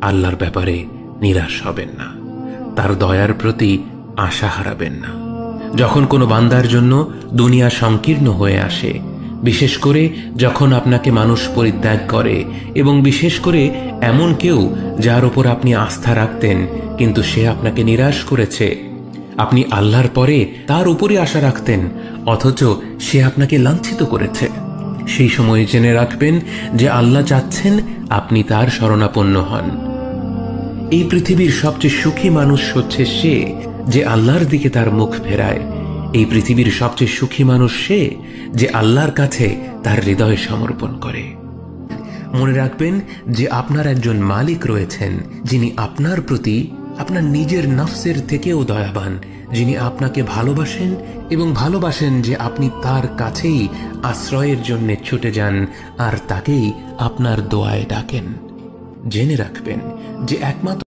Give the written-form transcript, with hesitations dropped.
আল্লাহর ব্যাপারে নিরাশ হবেন না, তার দয়ার প্রতি আশা হারাবেন না। যখন কোনো বান্দার জন্য দুনিয়া সংকীর্ণ হয়ে আসে, বিশেষ করে যখন আপনাকে মানুষ পরিত্যাগ করে, এবং বিশেষ করে এমন কেউ যার উপর আপনি আস্থা রাখতেন কিন্তু সে আপনাকে নিরাশ করেছে, আপনি আল্লাহর পরে তার উপরে আশা রাখতেন অথচ সে আপনাকে লাঞ্ছিত করেছে, সেই সময় জেনে রাখবেন যে আল্লাহ চাচ্ছেন আপনি তার শরণাপন্ন হন। এই পৃথিবীর সবচেয়ে সুখী মানুষ হচ্ছে সে যে আল্লাহর দিকে তার মুখ ফেরায়। এই পৃথিবীর সবচেয়ে সুখী মানুষ সে যে আল্লাহর কাছে তার হৃদয় সমর্পণ করে। মনে রাখবেন যে আপনার একজন মালিক রয়েছেন যিনি আপনার প্রতি আপনার নিজের নফসের থেকেও দয়াবান, যিনি আপনাকে ভালোবাসেন এবং ভালোবাসেন যে আপনি তার কাছেই আশ্রয়ের জন্য ছুটে যান আর তাকেই আপনার দোয়ায় ডাকেন। জেনে রাখবেন যে একমাত্র